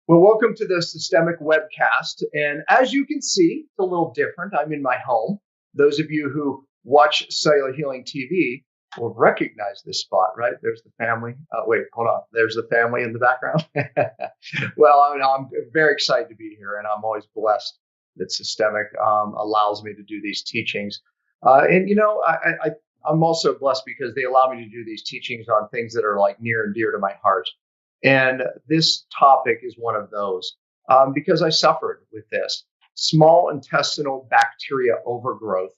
Well, welcome to the Systemic Webcast. And as you can see, it's a little different. I'm in my home. Those of you who watch Cellular Healing TV will recognize this spot, right? There's the family. Wait, hold on. There's the family in the background. Well, I'm very excited to be here, and I'm always blessed that Systemic allows me to do these teachings. I'm also blessed because they allow me to do these teachings on things that are like near and dear to my heart. And this topic is one of those because I suffered with this. Small intestinal bacteria overgrowth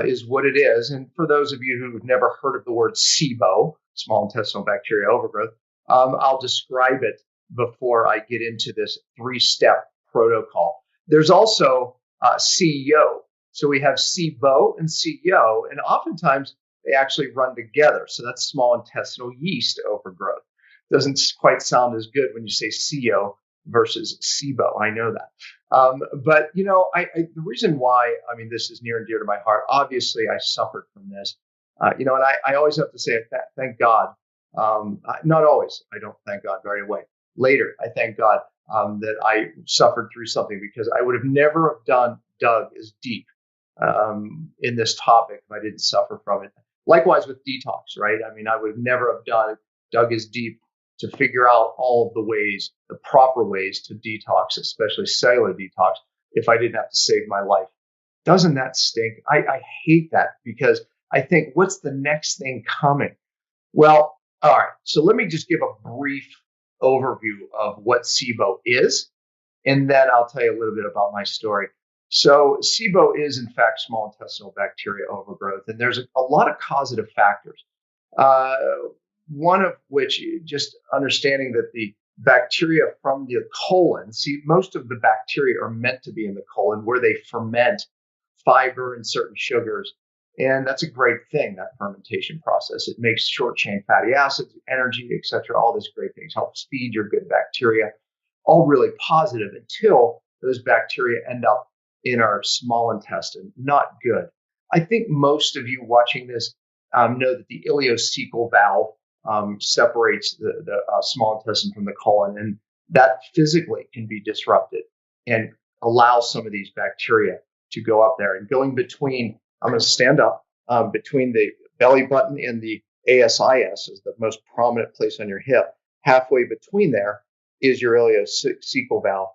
is what it is. And for those of you who've never heard of the word SIBO, small intestinal bacteria overgrowth, I'll describe it before I get into this three-step protocol. There's also CEO. So we have SIBO and CEO, and oftentimes they actually run together. So that's small intestinal yeast overgrowth. Doesn't quite sound as good when you say CO versus SIBO. I know that. But the reason why, this is near and dear to my heart. Obviously, I suffered from this. And I always have to say, thank God. Not always. I don't thank God right away. Later, I thank God that I suffered through something because I would have never have dug as deep in this topic if I didn't suffer from it. Likewise with detox, right? I would never have dug as deep to figure out all of the ways, the proper ways to detox, especially cellular detox, if I didn't have to save my life. Doesn't that stink? I hate that because I think, what's the next thing coming? Well, all right. So let me just give a brief overview of what SIBO is, and then I'll tell you a little bit about my story. So SIBO is, in fact, small intestinal bacteria overgrowth, and there's a lot of causative factors. One of which, just understanding that the bacteria from the colon, see, most of the bacteria are meant to be in the colon where they ferment fiber and certain sugars. And that's a great thing, that fermentation process. It makes short chain fatty acids, energy, etc. All these great things, helps feed your good bacteria, all really positive until those bacteria end up in our small intestine. Not good. I think most of you watching this know that the ileocecal valve separates the small intestine from the colon, and that physically can be disrupted and allow some of these bacteria to go up there. And going between, I'm going to stand up, between the belly button and the ASIS is the most prominent place on your hip. Halfway between there is your ileocecal valve,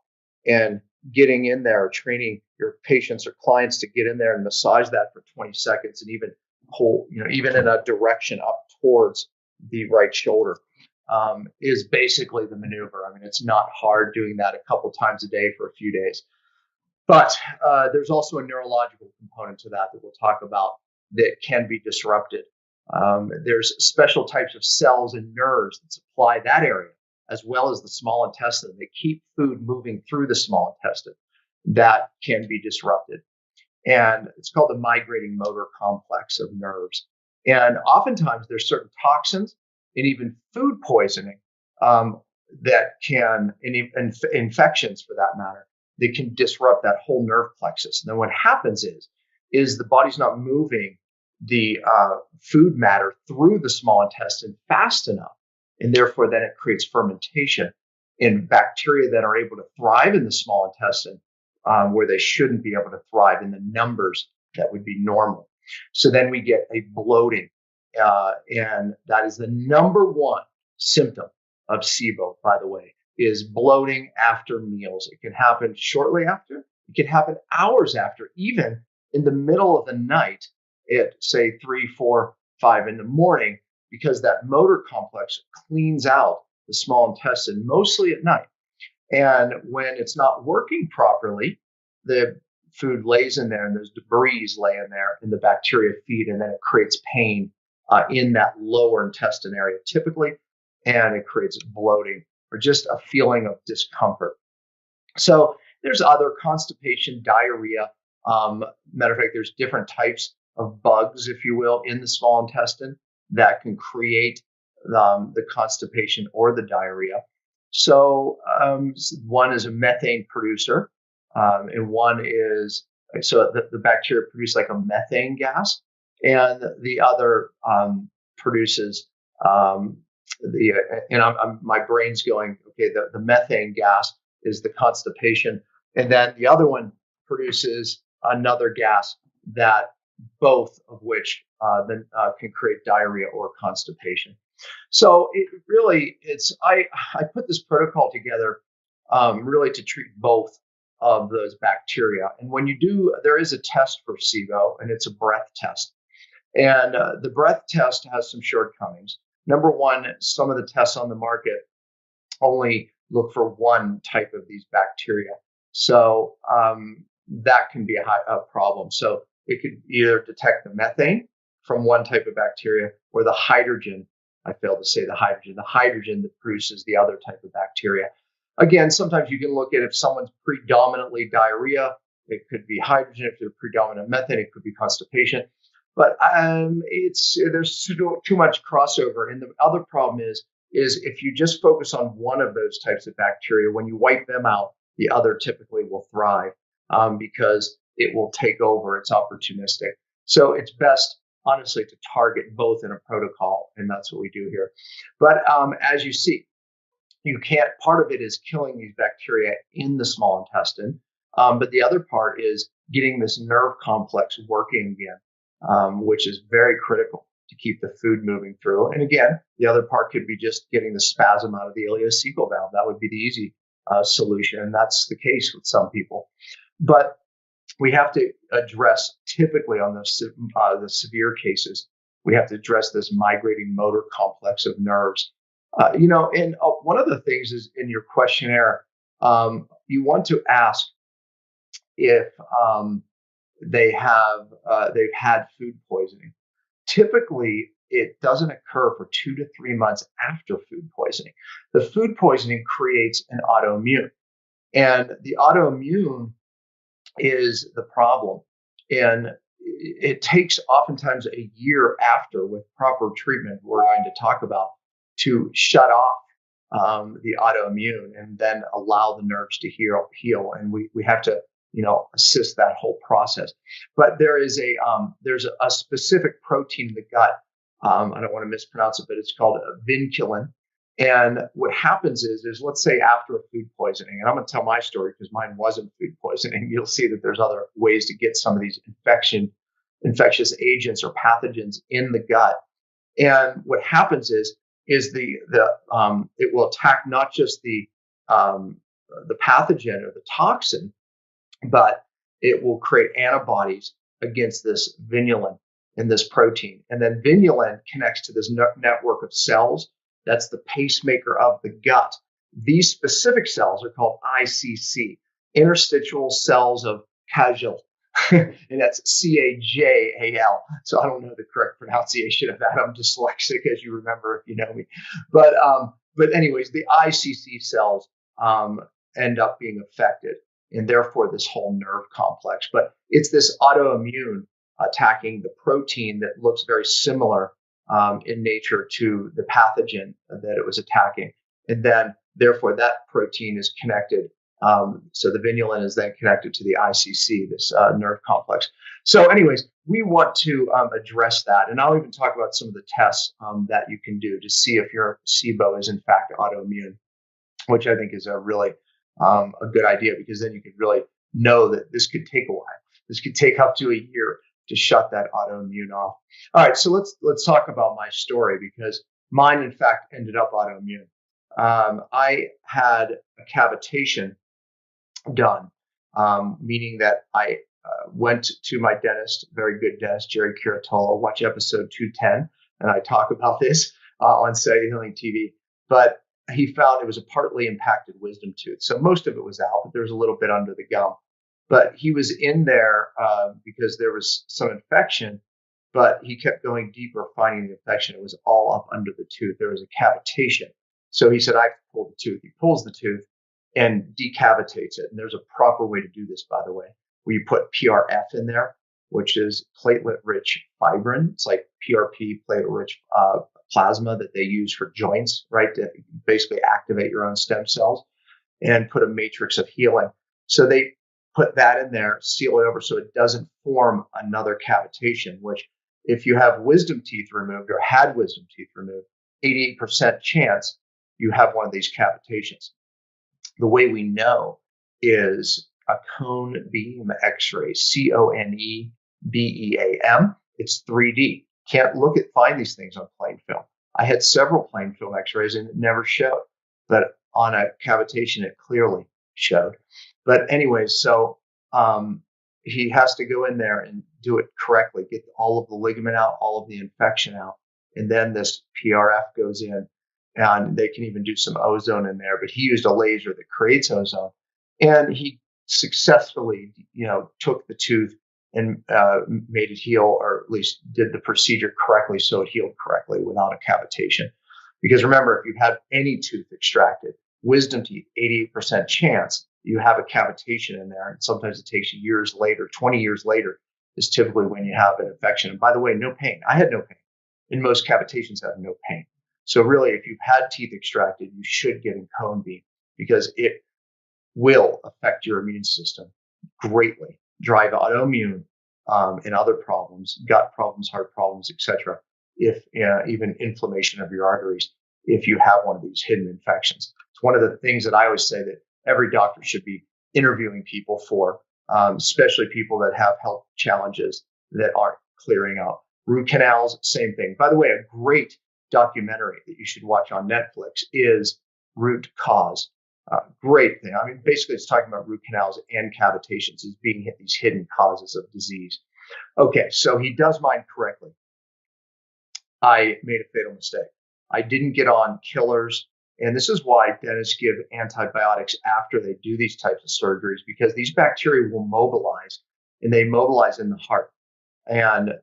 and getting in there, training your patients or clients to get in there and massage that for 20 seconds and even hold, even in a direction up towards the right shoulder, is basically the maneuver. It's not hard doing that a couple times a day for a few days. But there's also a neurological component to that we'll talk about that can be disrupted. There's special types of cells and nerves that supply that area, as well as the small intestine. They keep food moving through the small intestine that can be disrupted. And it's called the migrating motor complex of nerves. And oftentimes there's certain toxins and even food poisoning that can, and infections for that matter, that can disrupt that whole nerve plexus. And then what happens is the body's not moving the food matter through the small intestine fast enough. And therefore then it creates fermentation in bacteria that are able to thrive in the small intestine where they shouldn't be able to thrive in the numbers that would be normal. So then we get a bloating, and that is the number one symptom of SIBO, by the way, is bloating after meals. It can happen shortly after. It can happen hours after, even in the middle of the night at, say, 3, 4, 5 in the morning, because that motor complex cleans out the small intestine mostly at night. And when it's not working properly, the food lays in there and there's debris laying there and the bacteria feed, and then it creates pain in that lower intestine area typically, and it creates bloating or just a feeling of discomfort. So there's other constipation, diarrhea. Matter of fact, there's different types of bugs, if you will, in the small intestine that can create the constipation or the diarrhea. So one is a methane producer, and one is, so the bacteria produce like a methane gas, and the other produces my brain's going, okay, the methane gas is the constipation. And then the other one produces another gas that both of which then can create diarrhea or constipation. So I put this protocol together really to treat both of those bacteria. And when you do, there is a test for SIBO, and it's a breath test. And the breath test has some shortcomings. Number one, some of the tests on the market only look for one type of these bacteria. So that can be a problem. So it could either detect the methane from one type of bacteria or the hydrogen. I failed to say the hydrogen that produces the other type of bacteria. Again, sometimes you can look at if someone's predominantly diarrhea, it could be hydrogen. If they're predominant methane, it could be constipation. But there's too much crossover. And the other problem is if you just focus on one of those types of bacteria, when you wipe them out, the other typically will thrive because it will take over. It's opportunistic. So it's best, honestly, to target both in a protocol, and that's what we do here. But as you see, part of it is killing these bacteria in the small intestine, but the other part is getting this nerve complex working again, which is very critical to keep the food moving through. And again, the other part could be just getting the spasm out of the ileocecal valve. That would be the easy solution, and that's the case with some people. But we have to address, typically on the severe cases, we have to address this migrating motor complex of nerves. And one of the things is in your questionnaire, you want to ask if they've had food poisoning. Typically, it doesn't occur for 2 to 3 months after food poisoning. The food poisoning creates an autoimmune, and the autoimmune is the problem. And it takes oftentimes a year after, with proper treatment we're going to talk about, to shut off the autoimmune and then allow the nerves to heal. And we have to assist that whole process. But there's a specific protein in the gut. I don't want to mispronounce it, but it's called vinculin. And what happens is let's say after a food poisoning, and I'm going to tell my story because mine wasn't food poisoning. You'll see that there's other ways to get some of these infectious agents or pathogens in the gut. And what happens is it will attack not just the pathogen or the toxin, but it will create antibodies against this vinculin and this protein. And then vinculin connects to this network of cells. That's the pacemaker of the gut. These specific cells are called ICC, interstitial cells of Cajal. And that's Cajal. So I don't know the correct pronunciation of that. I'm dyslexic, as you remember, if you know me. But anyways, the ICC cells end up being affected, and therefore this whole nerve complex. But it's this autoimmune attacking the protein that looks very similar in nature to the pathogen that it was attacking. And then therefore that protein is connected. So the vinculin is then connected to the ICC, this nerve complex. So anyways, we want to address that. And I'll even talk about some of the tests that you can do to see if your SIBO is in fact autoimmune, which I think is a really a good idea, because then you can really know that this could take a while. This could take up to a year to shut that autoimmune off. All right, so let's talk about my story, because mine, in fact, ended up autoimmune. I had a cavitation done, meaning that I went to my dentist, very good dentist, Jerry Curatola. Watch episode 210, and I talk about this on Cellular Healing TV. But he found it was a partly impacted wisdom tooth. So most of it was out, but there was a little bit under the gum. But he was in there because there was some infection, but he kept going deeper, finding the infection. It was all up under the tooth. There was a cavitation. So he said, I have to pull the tooth. He pulls the tooth and decavitates it. And there's a proper way to do this, by the way, where you put PRF in there, which is platelet-rich fibrin. It's like PRP, platelet-rich plasma that they use for joints, right, to basically activate your own stem cells and put a matrix of healing. So they put that in there, seal it over so it doesn't form another cavitation, which if you have wisdom teeth removed or had wisdom teeth removed, 88% chance you have one of these cavitations. The way we know is a cone beam X-ray, CONEBEAM. It's 3D. Can't find these things on plain film. I had several plain film X-rays and it never showed, but on a cavitation, it clearly showed. But anyway, so he has to go in there and do it correctly, get all of the ligament out, all of the infection out. And then this PRF goes in and they can even do some ozone in there, but he used a laser that creates ozone. And he successfully, took the tooth and made it heal, or at least did the procedure correctly so it healed correctly without a cavitation. Because remember, if you have any tooth extracted, wisdom teeth, 88% chance you have a cavitation in there. And sometimes it takes years later, 20 years later is typically when you have an infection. And by the way, no pain. I had no pain. And most cavitations have no pain. So really, if you've had teeth extracted, you should get a cone beam because it will affect your immune system greatly, drive autoimmune and other problems, gut problems, heart problems, etc. If even inflammation of your arteries, if you have one of these hidden infections. It's one of the things that I always say that every doctor should be interviewing people for, especially people that have health challenges that aren't clearing up. Root canals, same thing. By the way, a great documentary that you should watch on Netflix is Root Cause. Great thing. I mean, basically, it's talking about root canals and cavitations as being these hidden causes of disease. Okay, so he does mine correctly. I made a fatal mistake. I didn't get on killers. And this is why dentists give antibiotics after they do these types of surgeries, because these bacteria will mobilize, and they mobilize in the heart. And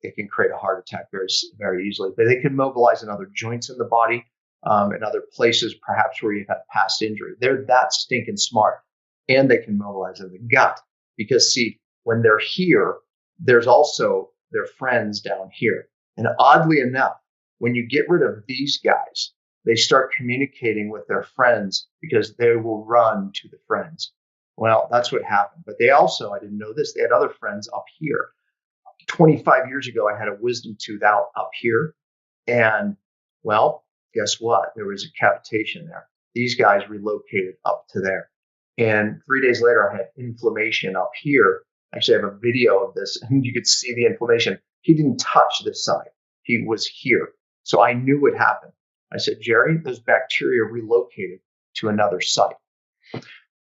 it can create a heart attack very, very easily. But they can mobilize in other joints in the body, in other places, perhaps where you've had past injury. They're that stinking smart. And they can mobilize in the gut. Because, see, when they're here, there's also their friends down here. And oddly enough, when you get rid of these guys, they start communicating with their friends because they will run to the friends. Well, that's what happened. But they also, I didn't know this, they had other friends up here. 25 years ago, I had a wisdom tooth out up here. And, well, guess what? There was a cavitation there. These guys relocated up to there. And 3 days later, I had inflammation up here. Actually, I have a video of this, and you could see the inflammation. He didn't touch this side. He was here. So I knew what happened. I said, Jerry, those bacteria relocated to another site.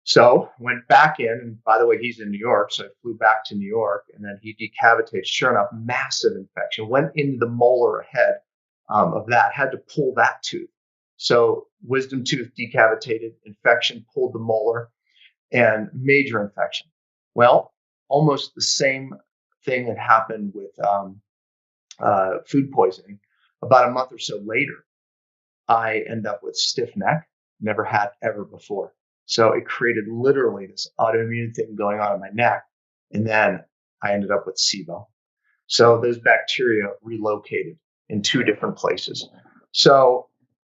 So went back in, and by the way, he's in New York, so I flew back to New York, and then he decavitated. Sure enough, massive infection. Went into the molar ahead of that, had to pull that tooth. So wisdom tooth decavitated, infection, pulled the molar, and major infection. Well, almost the same thing that happened with food poisoning. About a month or so later, I end up with stiff neck, never had ever before. So it created literally this autoimmune thing going on in my neck. And then I ended up with SIBO. So those bacteria relocated in 2 different places. So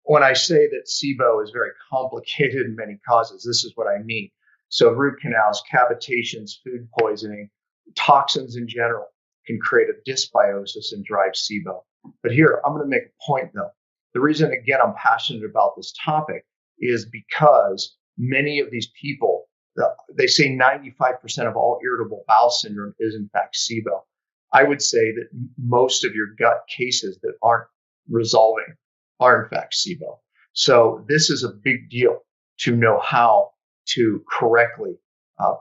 when I say that SIBO is very complicated in many causes, this is what I mean. So root canals, cavitations, food poisoning, toxins in general can create a dysbiosis and drive SIBO. But here, I'm going to make a point though. The reason, again, I'm passionate about this topic is because many of these people, they say 95% of all irritable bowel syndrome is in fact SIBO. I would say that most of your gut cases that aren't resolving are in fact SIBO. So this is a big deal to know how to correctly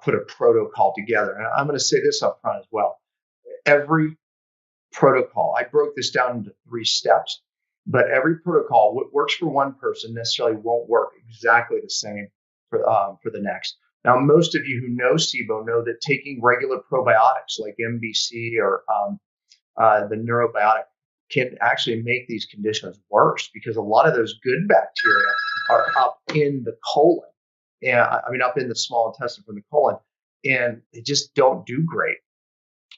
put a protocol together. And I'm going to say this up front as well. Every protocol, I broke this down into 3 steps, but every protocol, what works for one person necessarily won't work exactly the same for the next. Now, most of you who know SIBO know that taking regular probiotics like MBC or the neurobiotic can actually make these conditions worse because a lot of those good bacteria are up in the colon, and up in the small intestine from the colon, and they just don't do great.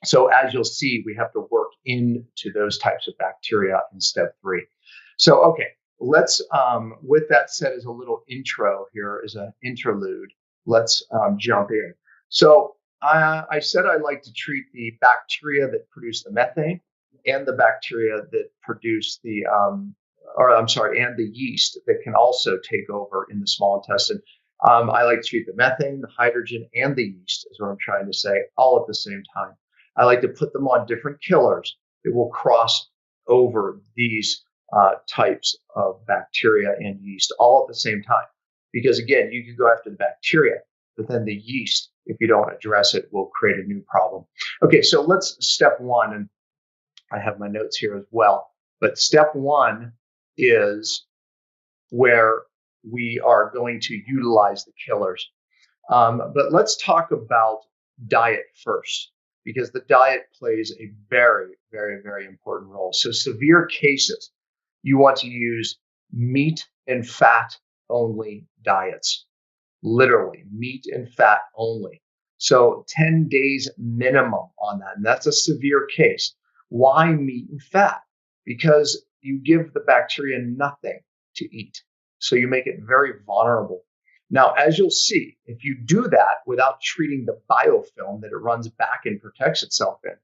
So as you'll see, we have to work into those types of bacteria in step 3. So, okay, let's, with that said as a little intro here, as an interlude, let's jump in. So I said I like to treat the bacteria that produce the methane and the bacteria that produce the and the yeast that can also take over in the small intestine. I like to treat the methane, the hydrogen, and the yeast, is what I'm trying to say, all at the same time. I like to put them on different killers that will cross over these types of bacteria and yeast all at the same time. Because again, you can go after the bacteria, but then the yeast, if you don't address it, will create a new problem. Okay, so let's step one, and I have my notes here as well. But step one is where we are going to utilize the killers. But let's talk about diet first, because the diet plays a very, very, very important role. So severe cases, you want to use meat and fat only diets, literally meat and fat only. So 10 days minimum on that. And that's a severe case. Why meat and fat? Because you give the bacteria nothing to eat. So you make it very vulnerable. Now, as you'll see, if you do that without treating the biofilm that it runs back and protects itself in,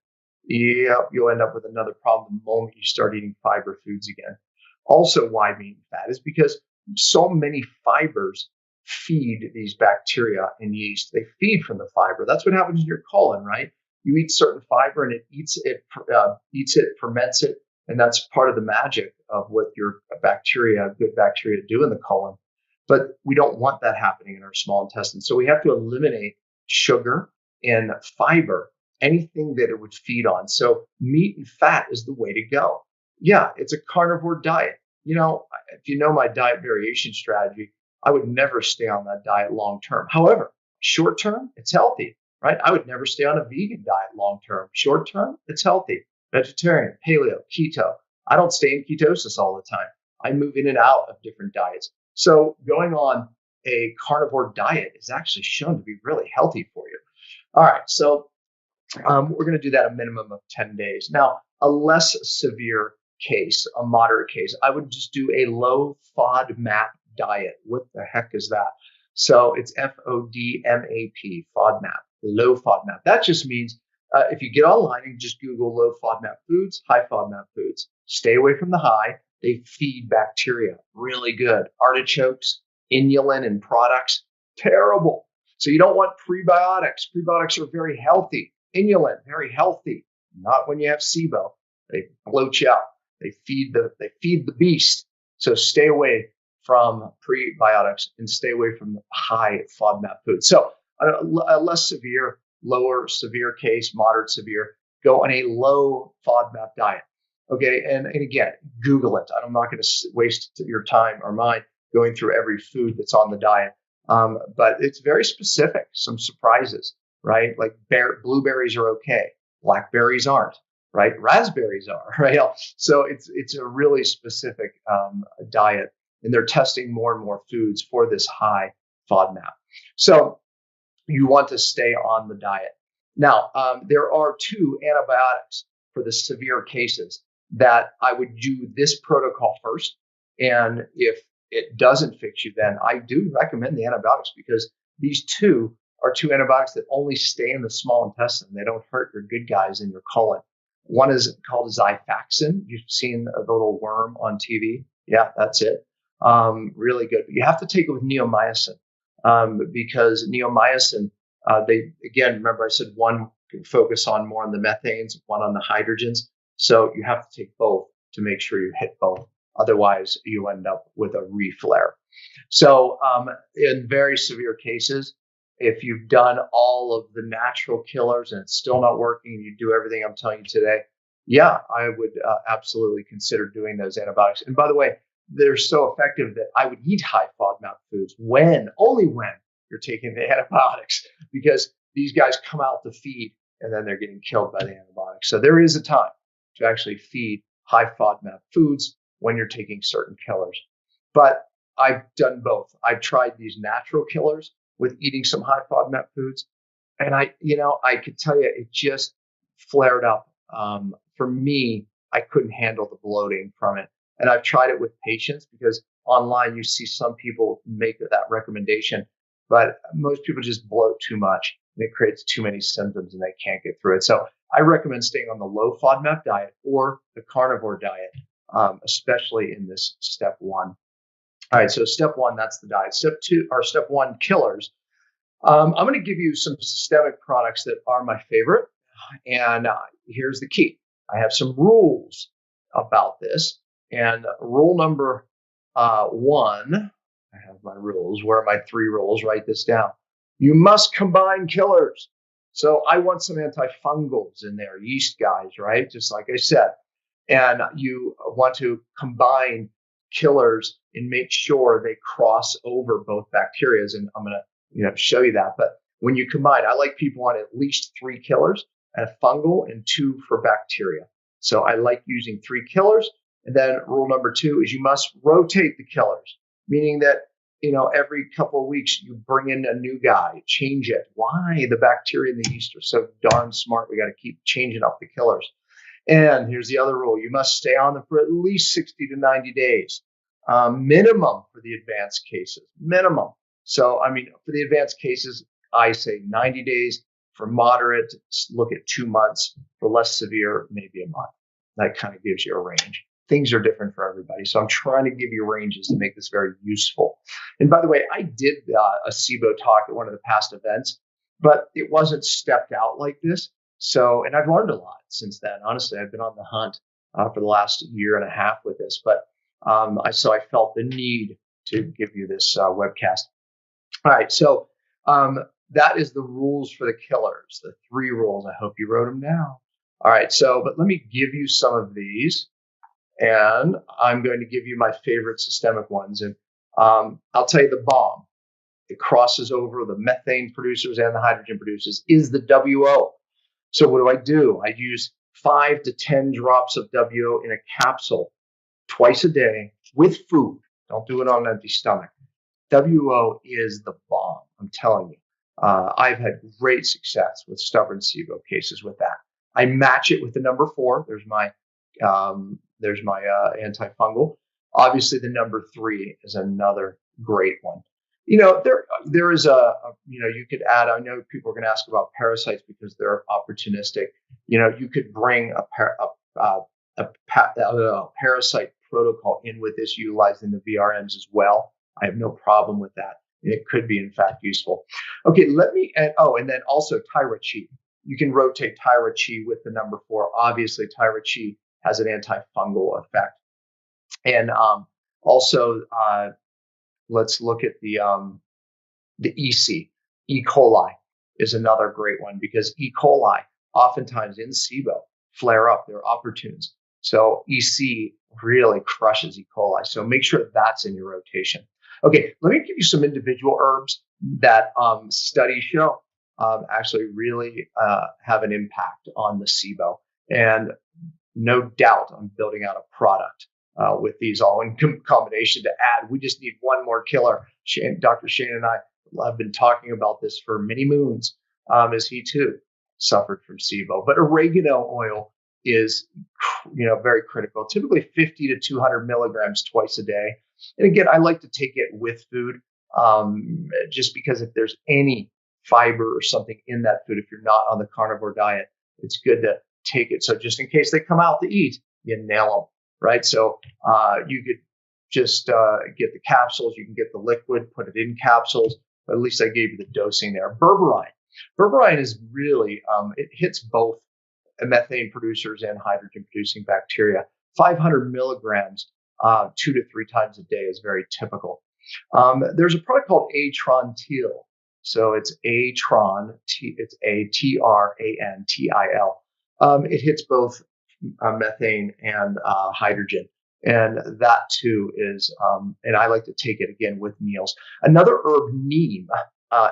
you'll end up with another problem the moment you start eating fiber foods again. Also, why meat and fat is because so many fibers feed these bacteria and yeast. They feed from the fiber. That's what happens in your colon, right? You eat certain fiber and it eats it, ferments it, and that's part of the magic of what your bacteria, good bacteria, do in the colon. But we don't want that happening in our small intestine. So we have to eliminate sugar and fiber, anything that it would feed on. So meat and fat is the way to go. Yeah, it's a carnivore diet. You know, if you know my diet variation strategy, I would never stay on that diet long term. However, short term, it's healthy, right? I would never stay on a vegan diet long term. Short term, it's healthy. Vegetarian, paleo, keto. I don't stay in ketosis all the time. I move in and out of different diets. So going on a carnivore diet is actually shown to be really healthy for you. All right, so we're going to do that a minimum of 10 days. Now, a less severe case, a moderate case, I would just do a low FODMAP diet. What the heck is that? So it's FODMAP, FODMAP, low FODMAP. That just means if you get online and just Google low FODMAP foods, high FODMAP foods, stay away from the high. They feed bacteria really good. Artichokes, inulin and products, terrible. So you don't want prebiotics. Prebiotics are very healthy. Inulin, very healthy. Not when you have SIBO. They bloat you out. They feed the beast. So stay away from prebiotics and stay away from high FODMAP foods. So a less severe, lower severe case, moderate severe, go on a low FODMAP diet. Okay, and again, Google it. I'm not going to waste your time or mine going through every food that's on the diet, but it's very specific. Some surprises, right? Like blueberries are okay, blackberries aren't, right? Raspberries are, right? So it's a really specific diet, and they're testing more and more foods for this high FODMAP. So you want to stay on the diet. Now, there are 2 antibiotics for the severe cases that I would do this protocol first. And if it doesn't fix you, then I do recommend the antibiotics, because these 2 are 2 antibiotics that only stay in the small intestine. They don't hurt your good guys in your colon. One is called Xifaxan. You've seen the little worm on TV. Yeah, that's it. Really good. But you have to take it with neomycin, because neomycin, remember I said one can focus on more on the methanes, one on the hydrogens. So you have to take both to make sure you hit both. Otherwise, you end up with a reflare. So in very severe cases, if you've done all of the natural killers and it's still not working, and you do everything I'm telling you today, yeah, I would absolutely consider doing those antibiotics. And by the way, they're so effective that I would eat high FODMAP foods only when you're taking the antibiotics, because these guys come out to feed and then they're getting killed by the antibiotics. So there is a time to actually feed high FODMAP foods when you're taking certain killers. But I've done both. I've tried these natural killers with eating some high FODMAP foods, and I could tell you it just flared up. For me, I couldn't handle the bloating from it. And I've tried it with patients, because online you see some people make that recommendation, but most people just bloat too much and it creates too many symptoms and they can't get through it. So I recommend staying on the low FODMAP diet or the carnivore diet. especially in this step one. All right, so step one, that's the diet. Step two, or step one, killers. I'm going to give you some systemic products that are my favorite. And here's the key. I have some rules about this. And rule number one, I have my rules. Where are my 3 rules? Write this down. You must combine killers. So I want some antifungals in there, yeast guys, right? Just like I said. And you want to combine killers and make sure they cross over both bacterias. And I'm going to show you that. But when you combine, I like people on at least 3 killers, and a fungal and 2 for bacteria. So I like using 3 killers. And then rule number 2 is you must rotate the killers, meaning that every couple of weeks you bring in a new guy, change it. Why? The bacteria and the yeast are so darn smart. We got to keep changing up the killers. And here's the other rule. You must stay on them for at least 60 to 90 days, minimum for the advanced cases, minimum. So, for the advanced cases, I say 90 days. For moderate, look at 2 months. For less severe, maybe a month. That kind of gives you a range. Things are different for everybody. So I'm trying to give you ranges to make this very useful. And by the way, I did a SIBO talk at one of the past events, but it wasn't stepped out like this. So, and I've learned a lot since then. Honestly, I've been on the hunt for the last year and a half with this, but I felt the need to give you this webcast. All right, so that is the rules for the killers, the 3 rules. I hope you wrote them down. All right, but let me give you some of these, and I'm going to give you my favorite systemic ones. And I'll tell you the bomb. It crosses over the methane producers and the hydrogen producers is the WO. So what do? I use 5 to 10 drops of WO in a capsule twice a day with food. Don't do it on an empty stomach. WO is the bomb, I'm telling you. I've had great success with stubborn SIBO cases with that. I match it with the number 4. There's my antifungal. Obviously, the number 3 is another great one. There is you could add. I know people are going to ask about parasites because they're opportunistic. You could bring a parasite protocol in with this, utilizing the VRMs as well. I have no problem with that. It could be, in fact, useful. Okay, and then also Tyra-Chi. You can rotate Tyra-Chi with the number 4. Obviously, Tyra-Chi has an antifungal effect. And also, let's look at the EC. E. coli is another great one because E. coli, oftentimes in SIBO, flare up. They're opportunes. So EC really crushes E. coli. So make sure that's in your rotation. Okay, let me give you some individual herbs that studies show actually really have an impact on the SIBO. And no doubt I'm building out a product with these all in combination to add. We just need one more killer. Dr. Shane and I have been talking about this for many moons, as he too suffered from SIBO. But oregano oil is very critical, typically 50 to 200 milligrams twice a day. And again, I like to take it with food just because if there's any fiber or something in that food, if you're not on the carnivore diet, it's good to take it. So just in case they come out to eat, you nail them, right? So you could just get the capsules. You can get the liquid, put it in capsules. At least I gave you the dosing there. Berberine. Berberine is really, it hits both methane producers and hydrogen producing bacteria. 500 milligrams 2 to 3 times a day is very typical. There's a product called Atrantil. So it's Atran, it's Atrantil. It hits both methane and hydrogen. And that too is, and I like to take it again with meals. Another herb, neem,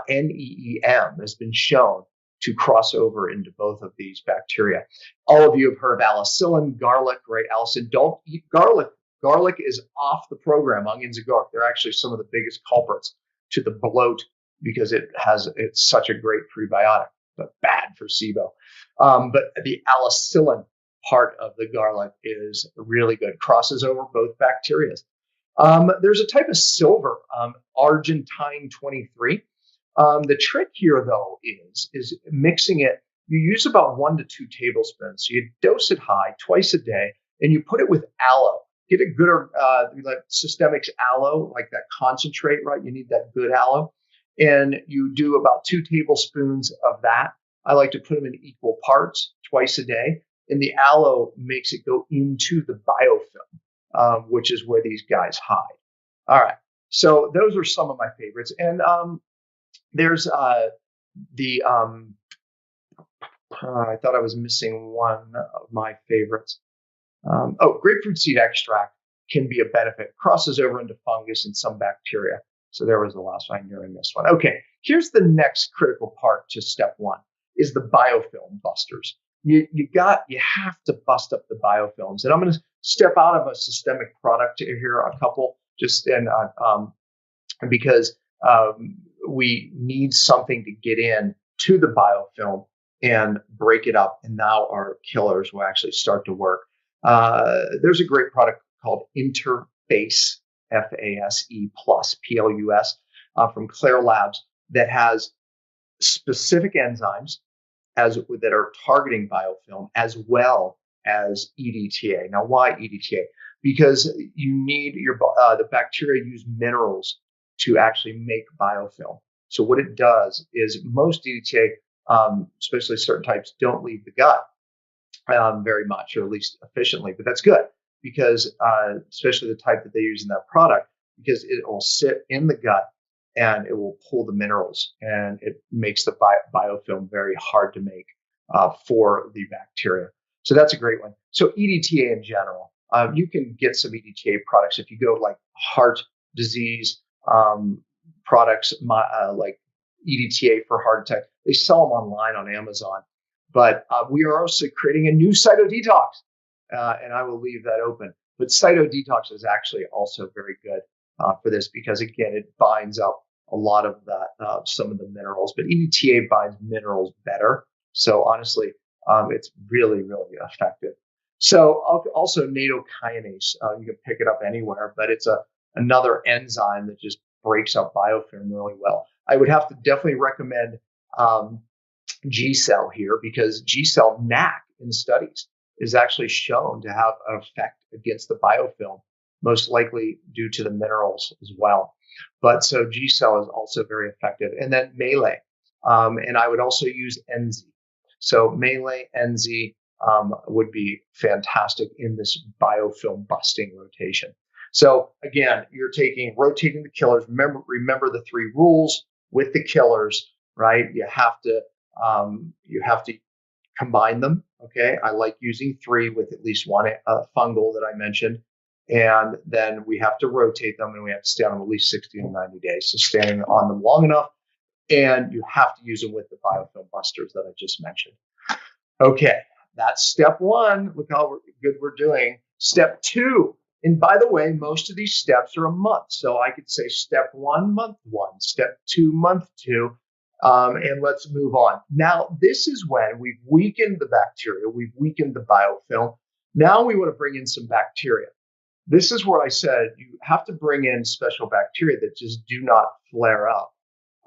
NEEM, has been shown to cross over into both of these bacteria. All of you have heard of alicillin, garlic, right? Allicin, don't eat garlic. Garlic is off the program. Onions and garlic, they're actually some of the biggest culprits to the bloat because it's such a great prebiotic, but bad for SIBO. But the alicillin part of the garlic is really good. Crosses over both bacteria. There's a type of silver, Argentine 23. The trick here, though, is mixing it. You use about 1 to 2 tablespoons. So you dose it high twice a day, and you put it with aloe. get a good like Systemics aloe, like that concentrate, right? You need that good aloe. And you do about 2 tablespoons of that. I like to put them in equal parts twice a day. And the aloe makes it go into the biofilm, which is where these guys hide. All right. So those are some of my favorites. And there's the I thought I was missing one of my favorites. Grapefruit seed extract can be a benefit. Crosses over into fungus and some bacteria. So there was the last one. I nearly missed one. Okay, here's the next critical part to step 1 is the biofilm busters. You have to bust up the biofilms. And I'm going to step out of a systemic product here, a couple, just because we need something to get in to the biofilm and break it up. And now our killers will actually start to work. There's a great product called Interface, FASE plus, PLUS, from Claire Labs that has specific enzymes that are targeting biofilm as well as EDTA. Now, why EDTA? Because you need the bacteria use minerals to actually make biofilm. So what it does is most EDTA, especially certain types, don't leave the gut very much, or at least efficiently. But that's good because, especially the type that they use in that product, because it will sit in the gut and it will pull the minerals, and it makes the biofilm very hard to make for the bacteria. So that's a great one. So EDTA in general, you can get some EDTA products if you go like heart disease products, like EDTA for heart attack. They sell them online on Amazon. But we are also creating a new cytodetox, and I will leave that open. But cytodetox is actually also very good for this because, again, it binds up a lot of that, some of the minerals. But EDTA binds minerals better. So honestly, it's really, really effective. So also kinase, you can pick it up anywhere, but it's another enzyme that just breaks up biofilm really well. I would have to definitely recommend G-cell here because G-cell NAC in studies is actually shown to have an effect against the biofilm, most likely due to the minerals as well. But so G-cell is also very effective. And then Melee, and I would also use NZ. So Melee, NZ would be fantastic in this biofilm busting rotation. So again, you're rotating the killers. Remember the 3 rules with the killers, right? You have to combine them. Okay. I like using 3 with at least one fungal that I mentioned. And then we have to rotate them and we have to stay on them at least 60 to 90 days. So staying on them long enough, and you have to use them with the biofilm busters that I just mentioned. Okay. That's step 1. Look how good we're doing. Step 2. And by the way, most of these steps are a month. So I could say step 1, month 1, step 2, month 2. And let's move on. Now, this is when we've weakened the bacteria, we've weakened the biofilm. Now we want to bring in some bacteria. This is where I said you have to bring in special bacteria that just do not flare up.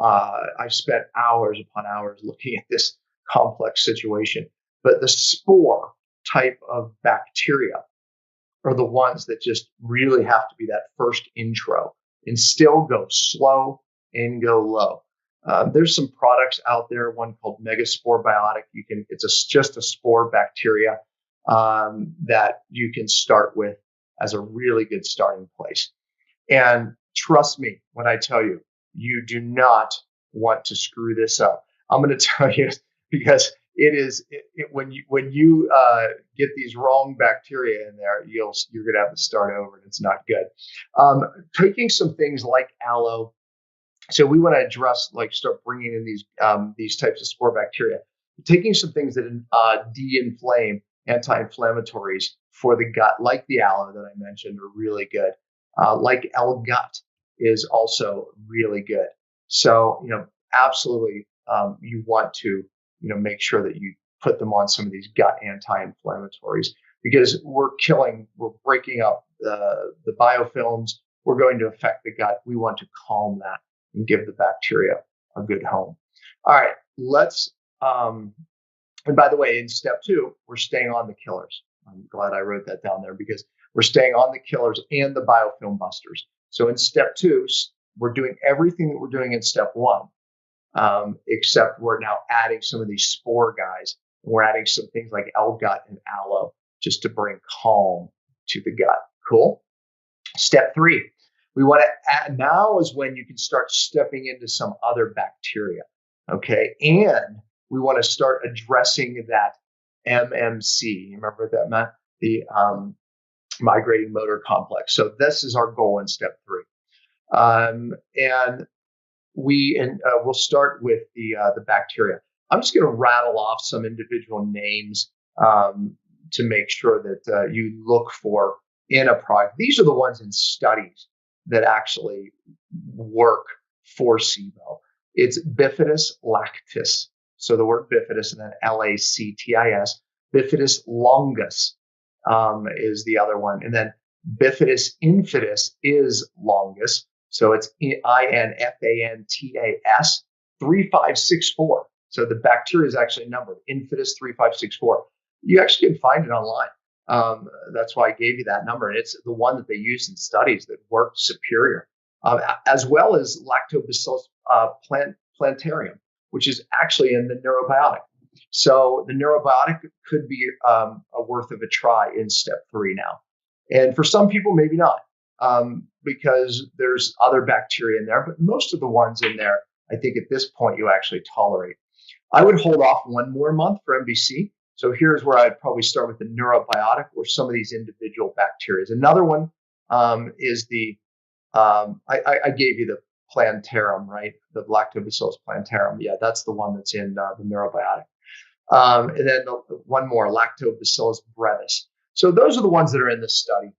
I've spent hours upon hours looking at this complex situation. But the spore type of bacteria are the ones that just really have to be that first intro and still go slow and go low. There's some products out there, one called Megaspore Biotic. It's just a spore bacteria that you can start with as a really good starting place. And trust me when I tell you, you do not want to screw this up. I'm going to tell you because when you get these wrong bacteria in there, you're going to have to start over, and it's not good. Taking some things like aloe. So we want to address, start bringing in these types of spore bacteria. Taking some things that de-inflame, anti-inflammatories for the gut, like the aloe that I mentioned, are really good. Like L-gut is also really good. So, absolutely, you want to, make sure that you put them on some of these gut anti-inflammatories because we're breaking up the biofilms. We're going to affect the gut. We want to calm that and give the bacteria a good home. All right, and by the way, in step 2, we're staying on the killers. I'm glad I wrote that down there because We're staying on the killers and the biofilmbusters. So in step 2, we're doing everything that we're doing in step 1, except we're now adding some of these spore guys. We're adding some things like L-gut and aloe just to bring calm to the gut. Cool. Step 3, we want to add, now is when you can start stepping into some other bacteria. Okay. And we want to start addressing that MMC. Remember what that meant? The migrating motor complex. So this is our goal in step 3. And we'll start with the bacteria. I'm just going to rattle off some individual names to make sure that you look for in a product. These are the ones in studies that actually work for SIBO. It's Bifidus lactis. So the word bifidus and then lactis. Bifidus longus is the other one. And then Bifidus infidus is longus. So it's INFANTAS 3564. So the bacteria is actually numbered, infidus 3564. You actually can find it online. That's why I gave you that number. And it's the one that they used in studies that worked superior, as well as Lactobacillus plantarum, which is actually in the neurobiotic. So the neurobiotic could be a worth of a try in step 3 now. And for some people, maybe not, because there's other bacteria in there. But most of the ones in there, I think at this point, you actually tolerate. I would hold off 1 more month for MBC. So here's where I'd probably start with the neurobiotic or some of these individual bacteria. Another one is the, I gave you the plantarum, right? The Lactobacillus plantarum. Yeah, that's the one that's in the neurobiotic. And then one more, Lactobacillus brevis. So those are the ones that are in this study.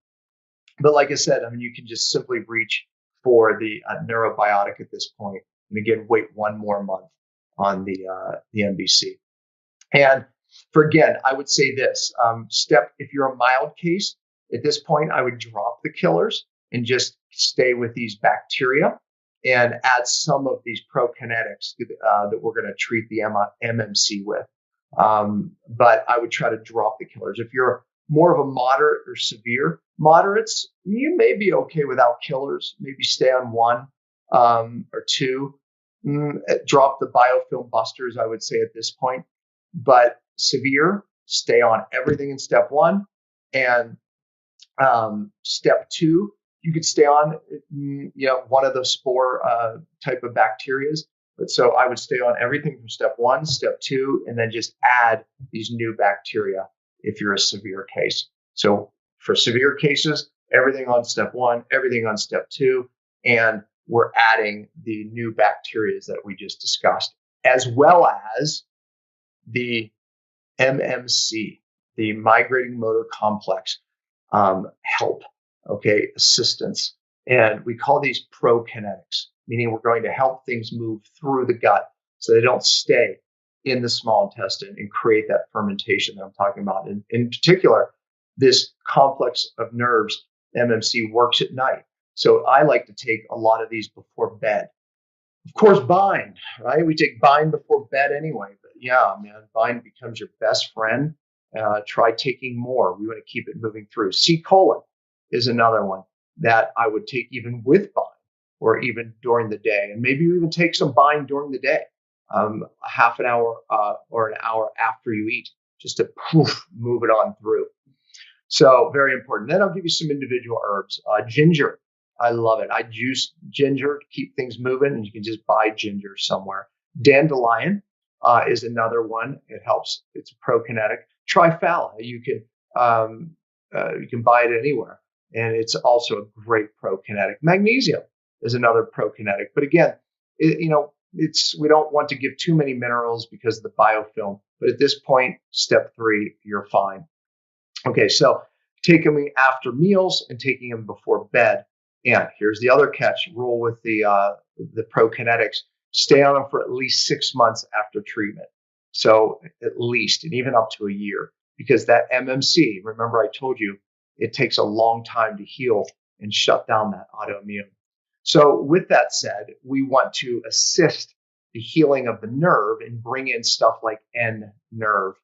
But like I said, I mean, you can just simply reach for the neurobiotic at this point. And again, wait 1 more month on the MBC. And for again, I would say this if you're a mild case, at this point, I would drop the killers and just stay with these bacteria and add some of these prokinetics that we're going to treat the MMC with. But I would try to drop the killers. If you're more of a moderate or severe, moderates, you may be okay without killers. Maybe stay on 1 or 2. Drop the Biofilmbusters, I would say at this point. But severe, stay on everything in step 1. And step 2, you could stay on, one of the spore type of bacterias. But so I would stay on everything from step 1, step 2, and then just add these new bacteria if you're a severe case. So for severe cases, everything on step 1, everything on step 2, and we're adding the new bacteria that we just discussed, as well as the MMC, the migrating motor complex help, assistance. And we call these prokinetics, meaning we're going to help things move through the gut so they don't stay in the small intestine and create that fermentation that I'm talking about. And in particular, this complex of nerves, MMC, works at night. So I like to take a lot of these before bed. Of course, bind, right? We take bind before bed anyway. But yeah, man, bind becomes your best friend. Try taking more. We want to keep it moving through. C. colon is another one that I would take even with bind or even during the day. And maybe you even take some bind during the day, a half an hour or an hour after you eat, just to move it on through. So very important. Then I'll give you some individual herbs. Ginger. I love it. I juice ginger to keep things moving, and you can just buy ginger somewhere. Dandelion is another one. It helps. It's a prokinetic. Triphala. You can buy it anywhere, and it's also a great prokinetic. Magnesium is another prokinetic. But again, we don't want to give too many minerals because of the biofilm. But at this point, step 3, you're fine. Okay, so take them after meals and taking them before bed. And here's the other catch: roll with the prokinetics. Stay on them for at least 6 months after treatment. So at least, and even up to a year, because that MMC, remember I told you, it takes a long time to heal and shut down that autoimmune. So with that said, we want to assist the healing of the nerve and bring in stuff like N-nerve.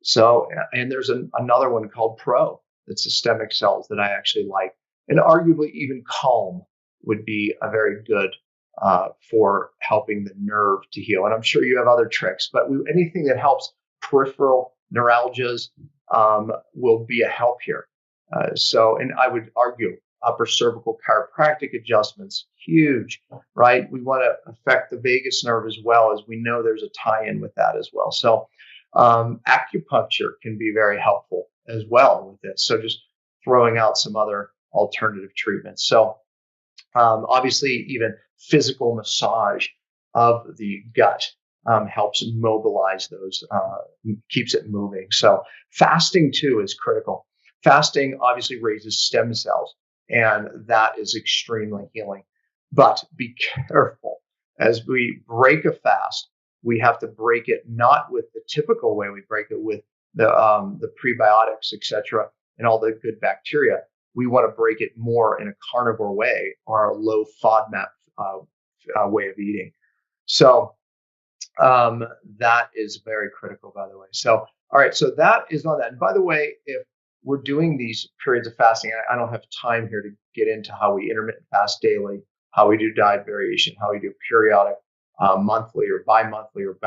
So, and there's another one called Pro. the systemic cells that I actually like. And arguably even calm would be a very good for helping the nerve to heal. And I'm sure you have other tricks, but anything that helps peripheral neuralgias will be a help here. And I would argue upper cervical chiropractic adjustments, huge, right? We want to affect the vagus nerve as well, as we know there's a tie-in with that as well. So acupuncture can be very helpful as well with this. So just throwing out some other alternative treatments. So obviously even physical massage of the gut helps mobilize those, keeps it moving. So fasting too is critical. Fasting obviously raises stem cells, and that is extremely healing. But be careful as we break a fast. We have to break it not with the typical way we break it with the prebiotics, etc., and all the good bacteria. We want to break it more in a carnivore way or a low FODMAP way of eating. So that is very critical, by the way. So, all right, so that is on that. And by the way, if we're doing these periods of fasting, I don't have time here to get into how we intermittent fast daily, how we do diet variation, how we do periodic monthly or bi-monthly or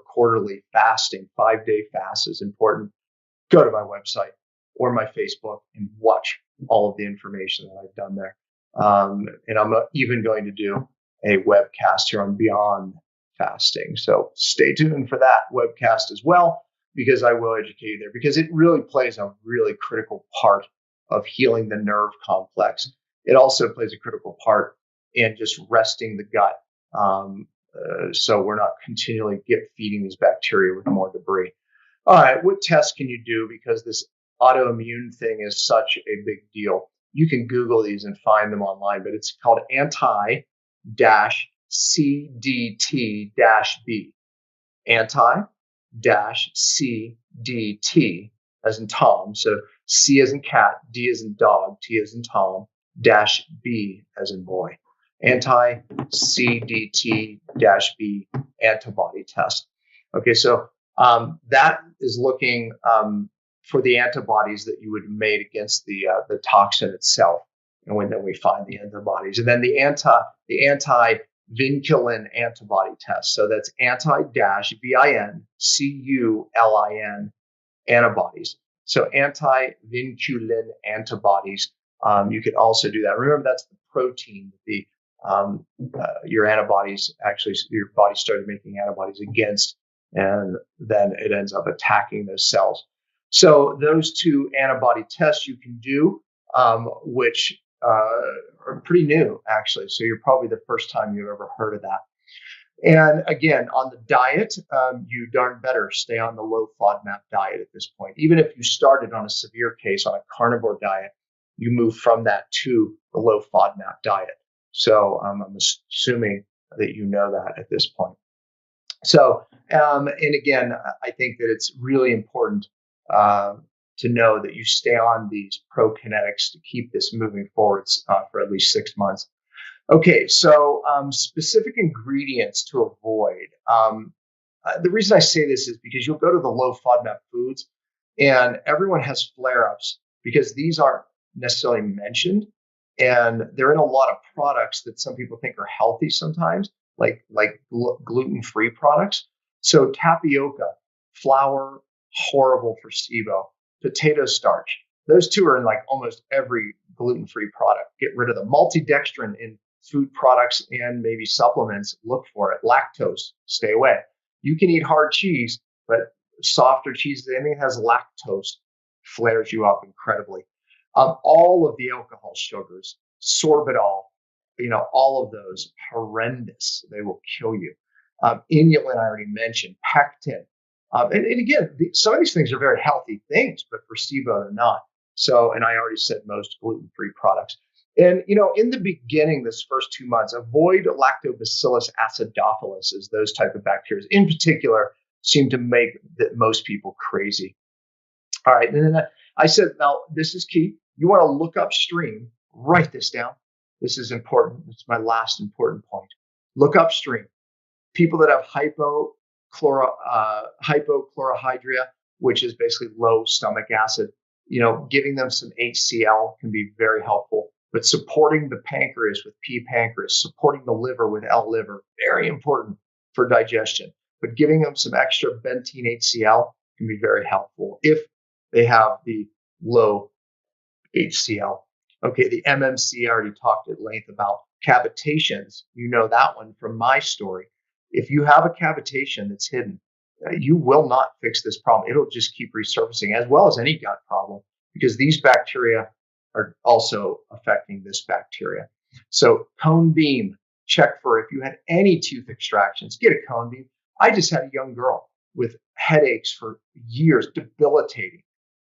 quarterly fasting. 5-day fast is important. Go to my website or my Facebook and watch all of the information that I've done there. And I'm even going to do a webcast here on Beyond Fasting. So stay tuned for that webcast as well, because I will educate you there, because it really plays a really critical part of healing the nerve complex. It also plays a critical part in just resting the gut. So we're not continually feeding these bacteria with more debris. All right, what tests can you do? Because this autoimmune thing is such a big deal. You can Google these and find them online, but it's called anti-CDT-B. Anti-CDT as in Tom. So C as in cat, D as in dog, T as in Tom, -B as in boy. Anti-CDT-B antibody test. Okay, so that is looking for the antibodies that you would have made against the toxin itself, and then we find the antibodies, and then the anti-vinculin antibody test. So that's anti-vinculin antibodies. So anti-vinculin antibodies. You could also do that. Remember, that's the protein that your antibodies your body started making antibodies against, and then it ends up attacking those cells. So those two antibody tests you can do, which are pretty new, actually. So you're probably the first time you've ever heard of that. And again, on the diet, you darn better stay on the low FODMAP diet at this point. Even if you started on a severe case on a carnivore diet, you move from that to the low FODMAP diet. So I'm assuming that you know that at this point. So, and again, I think that it's really important to know that you stay on these Prokinetics to keep this moving forward for at least 6 months. Okay, so specific ingredients to avoid. The reason I say this is because you'll go to the low FODMAP foods and everyone has flare-ups because these aren't necessarily mentioned, and they're in a lot of products that some people think are healthy sometimes, like gluten-free products. So tapioca, flour, horrible for SIBO. Potato starch, those two are in like almost every gluten-free product. Get rid of them. Maltodextrin in food products and maybe supplements, look for it. Lactose, stay away. You can eat hard cheese, but softer cheese, anything that has lactose flares you up incredibly. All of the alcohol sugars, sorbitol, all of those, horrendous. They will kill you. Inulin, I already mentioned. Pectin. And again, some of these things are very healthy things, but for SIBO, they're not. So, and I already said most gluten-free products. And, in the beginning, this first 2 months, avoid Lactobacillus acidophilus, as those type of bacteria in particular seem to make most people crazy. All right. And then I said, now this is key. You want to look upstream, write this down. This is important. It's my last important point. Look upstream. People that have hypochlorhydria, which is basically low stomach acid, Giving them some HCl can be very helpful. But supporting the pancreas with P pancreas, supporting the liver with L liver, very important for digestion. But giving them some extra bentene HCl can be very helpful if they have the low HCl. Okay, the MMC I already talked at length about. Cavitations, you know that one from my story. If you have a cavitation that's hidden, you will not fix this problem. It'll just keep resurfacing, as well as any gut problem, because these bacteria are also affecting this bacteria. So cone beam, check for if you had any tooth extractions, get a cone beam. I just had a young girl with headaches for years, debilitating,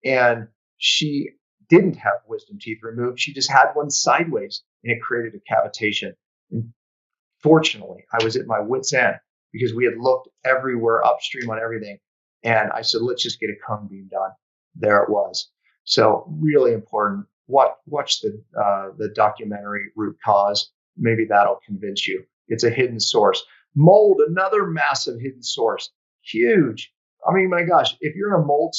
and she didn't have wisdom teeth removed. She just had one sideways, and it created a cavitation. And fortunately, I was at my wit's end because we had looked everywhere upstream on everything. And I said, let's just get a cone beam done. There it was. So really important. Watch the documentary Root Cause. Maybe that'll convince you. It's a hidden source. Mold, another massive hidden source. Huge. I mean, my gosh, if you're in a mold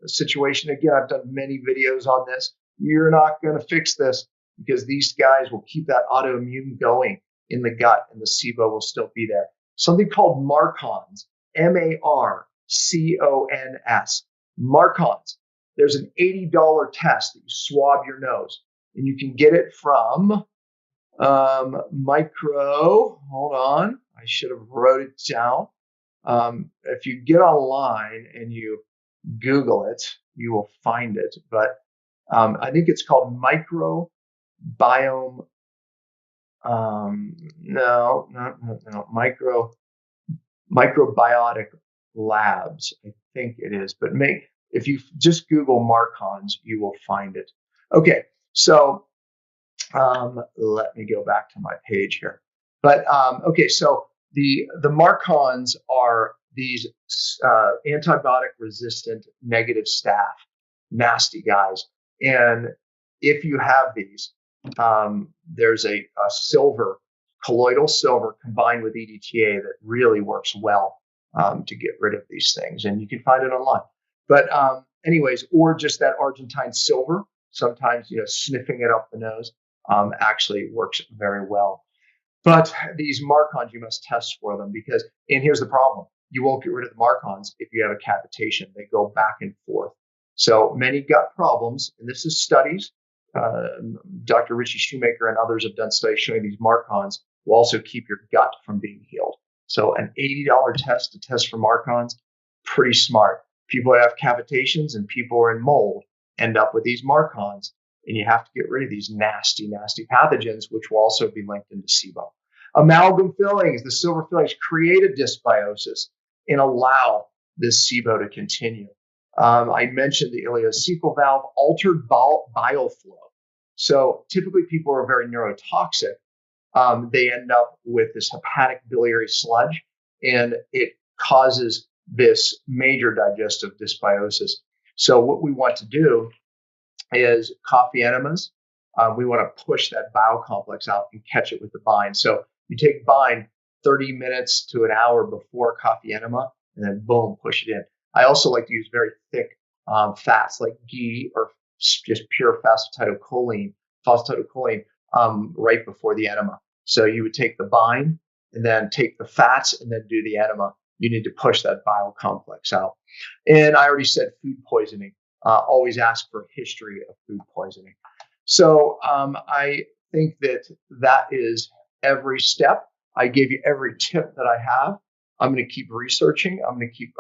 situation, again, I've done many videos on this. You're not going to fix this because these guys will keep that autoimmune going in the gut, and the SIBO will still be there. Something called Markons, Marcons, Markons. There's an $80 test that you swab your nose, and you can get it from Micro. Hold on, I should have wrote it down. If you get online and you Google it, you will find it. But I think it's called Microbiome. Microbiotic Labs. I think it is. But if you just Google Markons, you will find it. Okay, so let me go back to my page here. But okay, so the Markons are these antibiotic resistant negative staph, nasty guys. And if you have these, there's a silver, colloidal silver combined with EDTA that really works well to get rid of these things. And you can find it online. But anyways, or just that Argentine silver, sometimes, sniffing it up the nose actually works very well. But these Markons, you must test for them and here's the problem. You won't get rid of the Markons if you have a cavitation. They go back and forth. So many gut problems, and this is studies. Dr. Richie Shoemaker and others have done studies showing these Markons will also keep your gut from being healed. So an $80 test to test for Markons, pretty smart. People that have cavitations and people who are in mold end up with these Markons, and you have to get rid of these nasty, nasty pathogens, which will also be linked into SIBO. Amalgam fillings, the silver fillings, create a dysbiosis and allow this SIBO to continue. I mentioned the ileocecal valve, altered bile flow. So typically people who are very neurotoxic, they end up with this hepatic biliary sludge, and it causes this major digestive dysbiosis. So what we want to do is coffee enemas. We want to push that bile complex out and catch it with the bind. So you take bind 30 minutes to an hour before coffee enema, and then boom, push it in. I also like to use very thick fats like ghee or just pure phosphatidylcholine right before the enema. So you would take the bind and then take the fats and then do the enema. You need to push that bile complex out. And I already said food poisoning. Always ask for a history of food poisoning. So I think that is every step. I gave you every tip that I have. I'm going to keep researching. I'm going to keep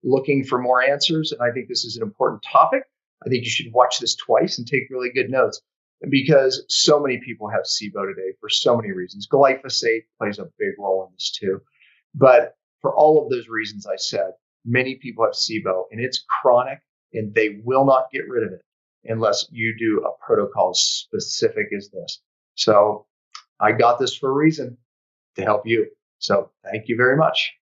looking for more answers. And I think this is an important topic. I think you should watch this twice and take really good notes, because so many people have SIBO today for so many reasons. Glyphosate plays a big role in this too. But for all of those reasons I said, many people have SIBO, and it's chronic, and they will not get rid of it unless you do a protocol as specific as this. So I got this for a reason, to help you. So thank you very much.